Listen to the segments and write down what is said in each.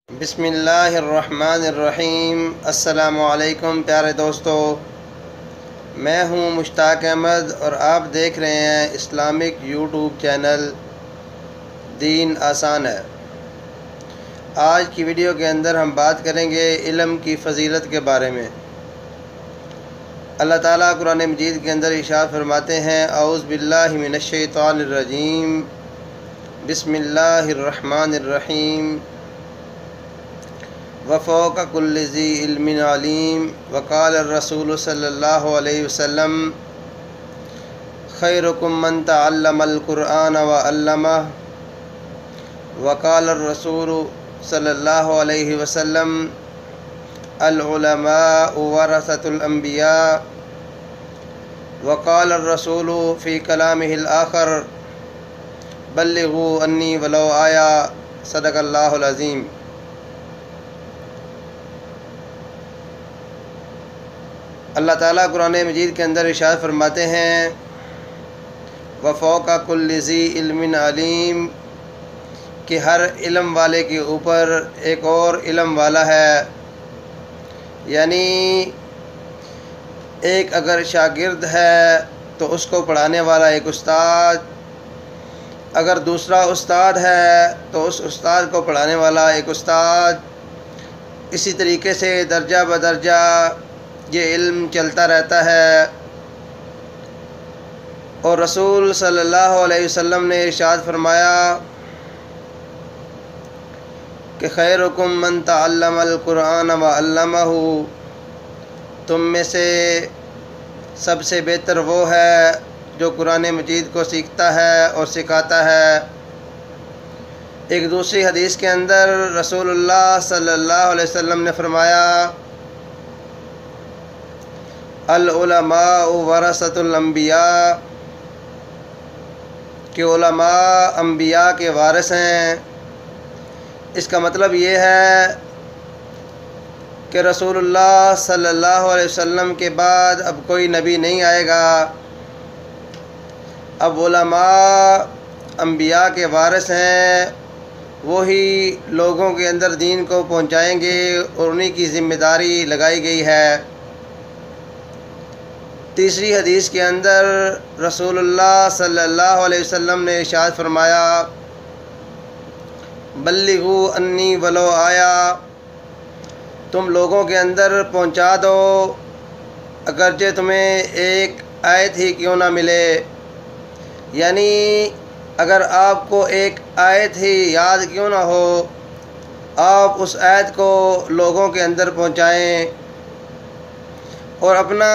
बिस्मिल्लाहिर्रहमानिर्रहीम। अस्सलामुअलैकुम प्यारे दोस्तों, मैं हूं मुश्ताक अहमद और आप देख रहे हैं इस्लामिक यूट्यूब चैनल दीन आसान है। आज की वीडियो के अंदर हम बात करेंगे इल्म की फ़जीलत के बारे में। अल्लाह ताला कुरान मजीद के अंदर इरशाद फरमाते हैं, औज़ु बिल्लाहि मिनश्शैतानिर्रजीम, बिस्मिल्लाहिर्रहमानिर्रहीम, वफ़ौक़ कुल्लि ज़ी इल्मिन अलीम, वक़ाल रसूल सल्लल्लाहु अलैहि वसल्लम, खैरुकुम मन तअल्लमल कुरआन व अल्लमह, वक़ाल रसूल सल्लल्लाहु अलैहि वसल्लम, अल उलमाउ वरसतुल अंबिया, वक़ाल रसूल फ़ी कलामिहिल आखर, बल्लिगू अन्नी वलो आया। सदक़ल्लाहुल अज़ीम। अल्लाह ताला कुरान मजीद के अंदर इरशाद फरमाते हैं, वफ़ौक़ कुल्लि ज़ी इल्मिन अलीम, कि हर इल्म वाले के ऊपर एक और इल्म वाला है। यानी एक अगर शागिर्द है तो उसको पढ़ाने वाला एक उस्ताद, अगर दूसरा उस्ताद है तो उस उस्ताद को पढ़ाने वाला एक उस्ताद। इसी तरीके से दर्जा बदर्जा ये इल्म चलता रहता है। और रसूल सल्लल्लाहु अलैहि वसल्लम ने इरशाद फरमाया कि खैरुकुम मन तअल्लमल कुरआन व अल्लमहु, तुम में से सबसे बेहतर वो है जो कुरान मजीद को सीखता है और सिखाता है। एक दूसरी हदीस के अंदर रसूलुल्लाह सल्लल्लाहु अलैहि वसल्लम ने फरमाया, अल उलमाउ वरसतुल अंबिया, कि उलमा अंबिया के वारिस हैं। इसका मतलब ये है कि रसूलुल्लाह सल्लल्लाहु अलैहि वसल्लम के बाद अब कोई नबी नहीं आएगा। अब उलमा अंबिया के वारिस हैं, वही लोगों के अंदर दीन को पहुंचाएंगे और उन्हीं की ज़िम्मेदारी लगाई गई है। तीसरी हदीस के अंदर रसूलुल्लाह सल्लल्लाहु अलैहि वसल्लम ने इरशाद फरमाया, बल्लिगू अन्नी वलो आया, तुम लोगों के अंदर पहुंचा दो अगरचे तुम्हें एक आयत ही क्यों ना मिले। यानी अगर आपको एक आयत ही याद क्यों ना हो, आप उस आयत को लोगों के अंदर पहुंचाएं और अपना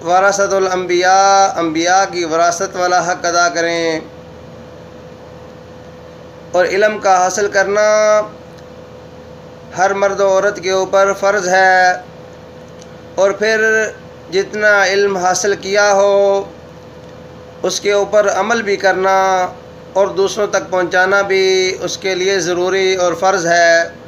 वरासतुल अंबिया, अंबिया की वरासत वाला हक़ अदा करें। और इल्म का हासिल करना हर मर्द और औरत के ऊपर फ़र्ज़ है। और फिर जितना इल्म हासिल किया हो उसके ऊपर अमल भी करना और दूसरों तक पहुंचाना भी उसके लिए ज़रूरी और फ़र्ज़ है।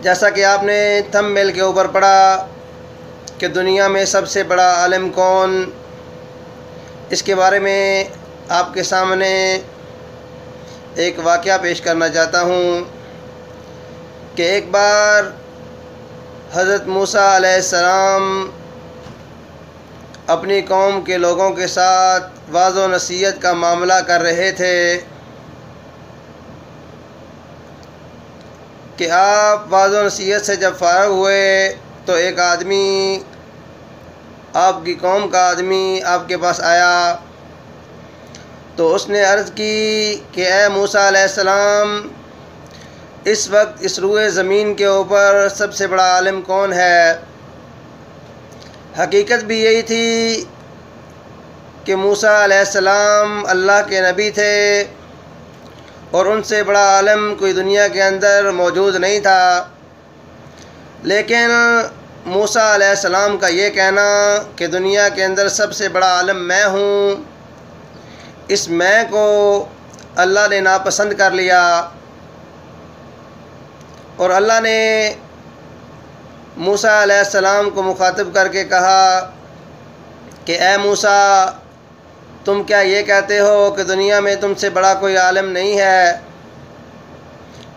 जैसा कि आपने थंबनेल के ऊपर पढ़ा कि दुनिया में सबसे बड़ा आलिम कौन, इसके बारे में आपके सामने एक वाक़या पेश करना चाहता हूँ कि एक बार हज़रत मूसा अलैहिस्सलाम अपनी कौम के लोगों के साथ वाज़ व नसीहत का मामला कर रहे थे कि आप वाज़ व नसीहत से जब फ़ारिग़ हुए तो एक आदमी, आपकी कौम का आदमी आपके पास आया। तो उसने अर्ज़ की कि ए मूसा अलैहिस्सलाम, इस वक्त इस रूए ज़मीन के ऊपर सबसे बड़ा आलिम कौन है। हकीकत भी यही थी कि मूसा अलैहिस्सलाम अल्लाह के नबी थे और उनसे बड़ा आलिम कोई दुनिया के अंदर मौजूद नहीं था। लेकिन मूसा अलैहिस्सलाम का ये कहना कि दुनिया के अंदर सबसे बड़ा आलिम मैं हूँ, इस मैं को अल्लाह ने नापसंद कर लिया। और अल्लाह ने मूसा अलैहिस्सलाम को मुखातिब करके कहा कि ए मूसा, तुम क्या ये कहते हो कि दुनिया में तुमसे बड़ा कोई आलिम नहीं है,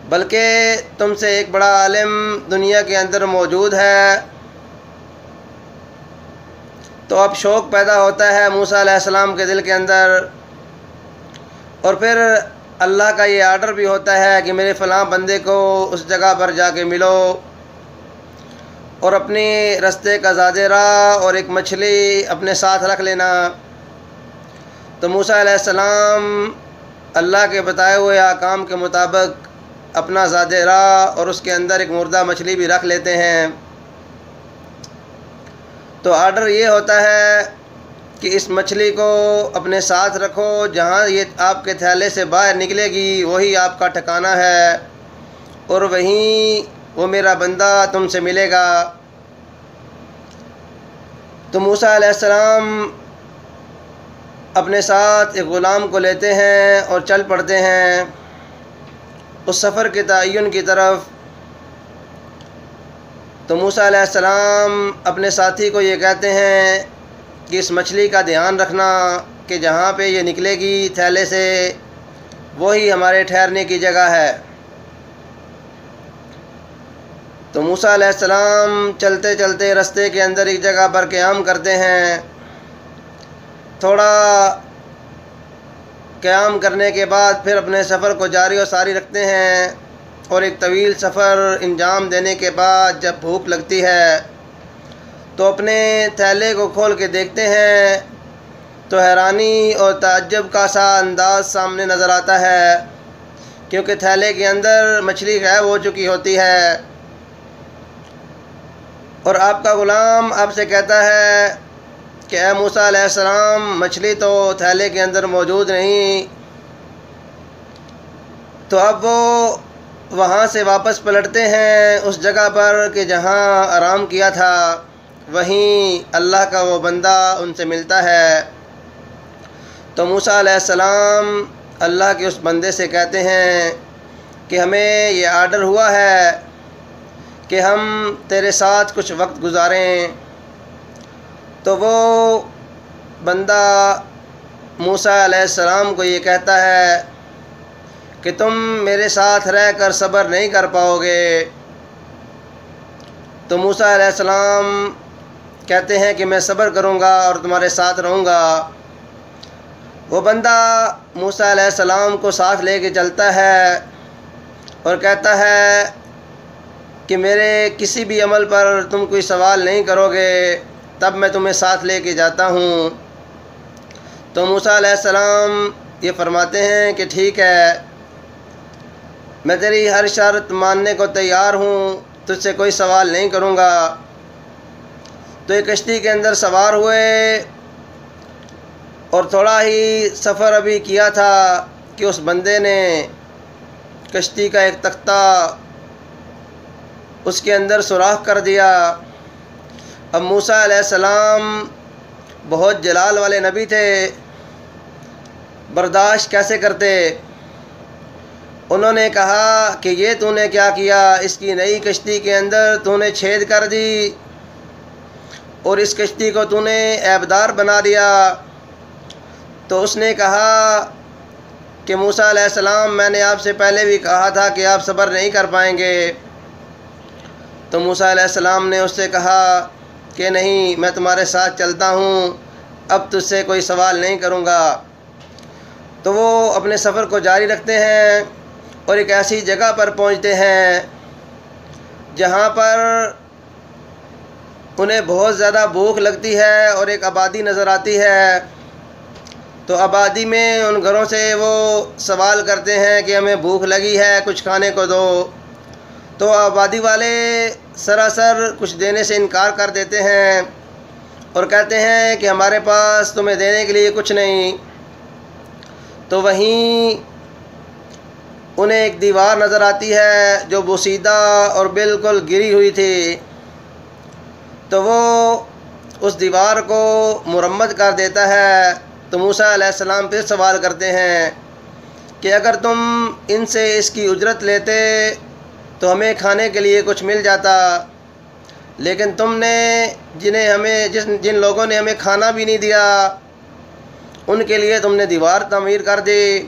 बल्कि तुमसे एक बड़ा आलिम दुनिया के अंदर मौजूद है। तो अब शौक़ पैदा होता है मूसा अलैहिस्सलाम के दिल के अंदर, और फिर अल्लाह का ये आर्डर भी होता है कि मेरे फ़लाँ बंदे को उस जगह पर जाके मिलो और अपनी रास्ते का ज़ादे राह और एक मछली अपने साथ रख लेना। तो मूसा अलैहिस्सलाम अल्लाह के बताए हुए अहकाम के मुताबिक अपना ज़ादे राह और उसके अंदर एक मुर्दा मछली भी रख लेते हैं। तो आर्डर ये होता है कि इस मछली को अपने साथ रखो, जहाँ ये आपके थैले से बाहर निकलेगी वही आपका ठिकाना है, और वहीं वो मेरा बंदा तुमसे मिलेगा। तो मूसा अलैहिस्सलाम अपने साथ एक ग़ुलाम को लेते हैं और चल पड़ते हैं उस सफ़र के तयन की तरफ। तो मूसा अलैहिस्सलाम अपने साथी को ये कहते हैं कि इस मछली का ध्यान रखना कि जहाँ पे ये निकलेगी थैले से वही हमारे ठहरने की जगह है। तो मूसा अलैहिस्सलाम चलते चलते रास्ते के अंदर एक जगह पर क़याम करते हैं। थोड़ा क़याम करने के बाद फिर अपने सफ़र को जारी और सारी रखते हैं, और एक तवील सफ़र अंजाम देने के बाद जब भूख लगती है तो अपने थैले को खोल के देखते हैं तो हैरानी और ताज्जुब का सा अंदाज़ सामने नज़र आता है, क्योंकि थैले के अंदर मछली गायब हो चुकी होती है। और आपका ग़ुलाम आपसे कहता है कि ए मूसा अलैहिस्सलाम, मछली तो थैले के अंदर मौजूद नहीं। तो अब वो वहाँ से वापस पलटते हैं उस जगह पर कि जहाँ आराम किया था, वहीं अल्लाह का वो बंदा उनसे मिलता है। तो मूसा अलैहिस्सलाम अल्लाह के उस बंदे से कहते हैं कि हमें ये आर्डर हुआ है कि हम तेरे साथ कुछ वक्त गुजारें। तो वो बंदा मूसा अलैहिस्सलाम को ये कहता है कि तुम मेरे साथ रहकर सब्र नहीं कर पाओगे। तो मूसा अलैहिस्सलाम कहते हैं कि मैं सब्र करूँगा और तुम्हारे साथ रहूँगा। वो बंदा मूसा अलैहिस्सलाम को साथ लेके चलता है और कहता है कि मेरे किसी भी अमल पर तुम कोई सवाल नहीं करोगे, तब मैं तुम्हें साथ लेके जाता हूँ। तो मूसा अलैहिस्सलाम ये फरमाते हैं कि ठीक है, मैं तेरी हर शर्त मानने को तैयार हूँ, तुझसे कोई सवाल नहीं करूँगा। तो एक कश्ती के अंदर सवार हुए और थोड़ा ही सफ़र अभी किया था कि उस बंदे ने कश्ती का एक तख्ता उसके अंदर सुराख कर दिया। अब मूसा अलैहिस्सलाम बहुत जलाल वाले नबी थे, बर्दाश्त कैसे करते। उन्होंने कहा कि ये तूने क्या किया, इसकी नई कश्ती के अंदर तूने छेद कर दी और इस कश्ती को तूने ऐबदार बना दिया। तो उसने कहा कि मूसा अलैहिस्सलाम, मैंने आपसे पहले भी कहा था कि आप सब्र नहीं कर पाएंगे। तो मूसा अलैहिस्सलाम ने उससे कहा कि नहीं, मैं तुम्हारे साथ चलता हूँ, अब तुझसे कोई सवाल नहीं करूँगा। तो वो अपने सफ़र को जारी रखते हैं और एक ऐसी जगह पर पहुँचते हैं जहाँ पर उन्हें बहुत ज़्यादा भूख लगती है और एक आबादी नज़र आती है। तो आबादी में उन घरों से वो सवाल करते हैं कि हमें भूख लगी है, कुछ खाने को दो। तो आबादी वाले सरासर कुछ देने से इनकार कर देते हैं और कहते हैं कि हमारे पास तुम्हें देने के लिए कुछ नहीं। तो वहीं उन्हें एक दीवार नज़र आती है जो बोसीदा और बिल्कुल गिरी हुई थी। तो वो उस दीवार को मुरम्मत कर देता है। तो मूसा अलैहिस्सलाम फिर सवाल करते हैं कि अगर तुम इनसे इसकी उजरत लेते तो हमें खाने के लिए कुछ मिल जाता, लेकिन तुमने जिन लोगों ने हमें खाना भी नहीं दिया उनके लिए तुमने दीवार तामीर कर दी।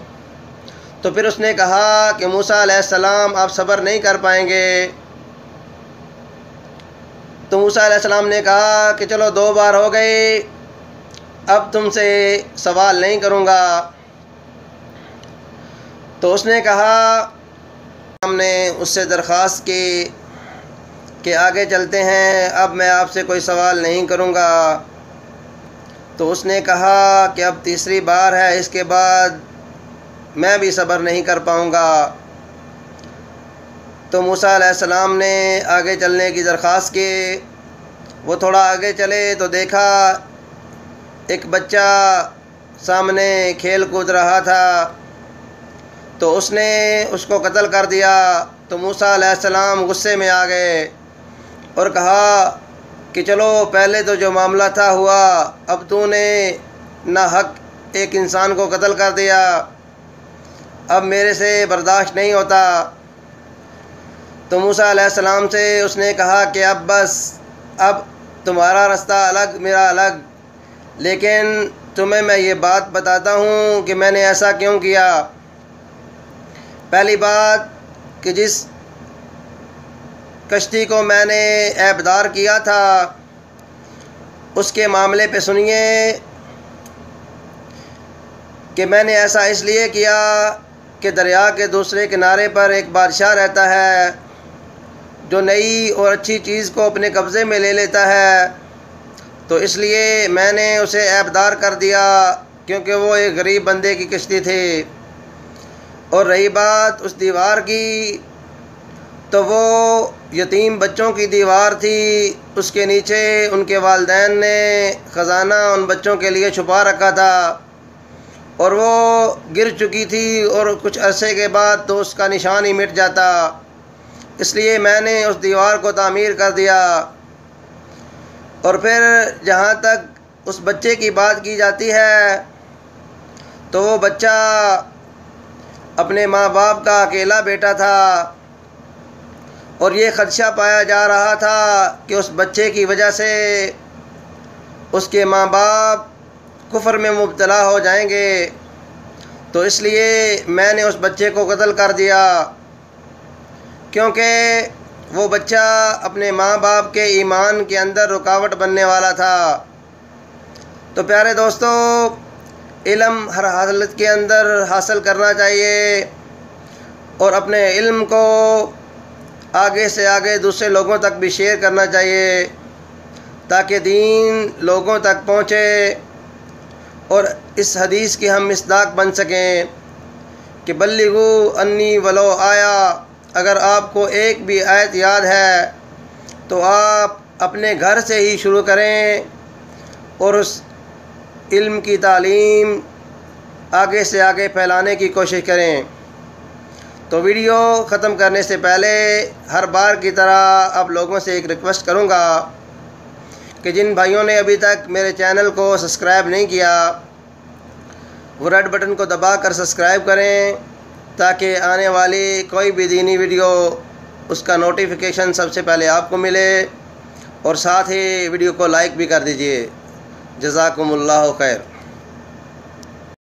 तो फिर उसने कहा कि मूसा अलैहिस्सलाम आप सब्र नहीं कर पाएंगे। तो मूसा अलैहिस्सलाम ने कहा कि चलो 2 बार हो गए, अब तुमसे सवाल नहीं करूँगा। तो उसने कहा, हमने उससे दरख्वास्त की कि आगे चलते हैं, अब मैं आपसे कोई सवाल नहीं करूँगा। तो उसने कहा कि अब 3री बार है, इसके बाद मैं भी सब्र नहीं कर पाऊँगा। तो मूसा अलैहिस्सलाम ने आगे चलने की दरख्वास्त की। वो थोड़ा आगे चले तो देखा एक बच्चा सामने खेल कूद रहा था, तो उसने उसको कत्ल कर दिया। तो मूसा अलैहिस्सलाम गुस्से में आ गए और कहा कि चलो पहले तो जो मामला था हुआ, अब तूने नाहक एक इंसान को कत्ल कर दिया, अब मेरे से बर्दाश्त नहीं होता। तो मूसा अलैहिस्सलाम से उसने कहा कि अब बस, अब तुम्हारा रास्ता अलग मेरा अलग, लेकिन तुम्हें मैं ये बात बताता हूँ कि मैंने ऐसा क्यों किया। पहली बात कि जिस कश्ती को मैंने ऐबदार किया था उसके मामले पे सुनिए कि मैंने ऐसा इसलिए किया कि दरिया के दूसरे किनारे पर एक बादशाह रहता है जो नई और अच्छी चीज़ को अपने कब्ज़े में ले लेता है, तो इसलिए मैंने उसे ऐबदार कर दिया क्योंकि वो एक गरीब बंदे की कश्ती थी। और रही बात उस दीवार की, तो वो यतीम बच्चों की दीवार थी, उसके नीचे उनके वालिदैन ने ख़जाना उन बच्चों के लिए छुपा रखा था और वो गिर चुकी थी और कुछ अरसे के बाद तो उसका निशान ही मिट जाता, इसलिए मैंने उस दीवार को तामीर कर दिया। और फिर जहाँ तक उस बच्चे की बात की जाती है, तो वो बच्चा अपने माँ बाप का अकेला बेटा था और ये ख़दशा पाया जा रहा था कि उस बच्चे की वजह से उसके माँ बाप कुफ्र में मुब्तला हो जाएंगे, तो इसलिए मैंने उस बच्चे को कत्ल कर दिया क्योंकि वो बच्चा अपने माँ बाप के ईमान के अंदर रुकावट बनने वाला था। तो प्यारे दोस्तों, इल्म हर हालत के अंदर हासिल करना चाहिए और अपने इल्म को आगे से आगे दूसरे लोगों तक भी शेयर करना चाहिए ताकि दीन लोगों तक पहुँचे और इस हदीस की हम मिस्दाक बन सकें कि बल्लिगू अन्नी वलो आया। अगर आपको एक भी आयत याद है तो आप अपने घर से ही शुरू करें और उस इल्म की तालीम आगे से आगे फैलाने की कोशिश करें। तो वीडियो ख़त्म करने से पहले हर बार की तरह अब लोगों से एक रिक्वेस्ट करूंगा कि जिन भाइयों ने अभी तक मेरे चैनल को सब्सक्राइब नहीं किया, वो रेड बटन को दबा कर सब्सक्राइब करें ताकि आने वाली कोई भी दीनी वीडियो उसका नोटिफिकेशन सबसे पहले आपको मिले, और साथ ही वीडियो को लाइक भी कर दीजिए। जज़ाकुमुल्लाहु खैर।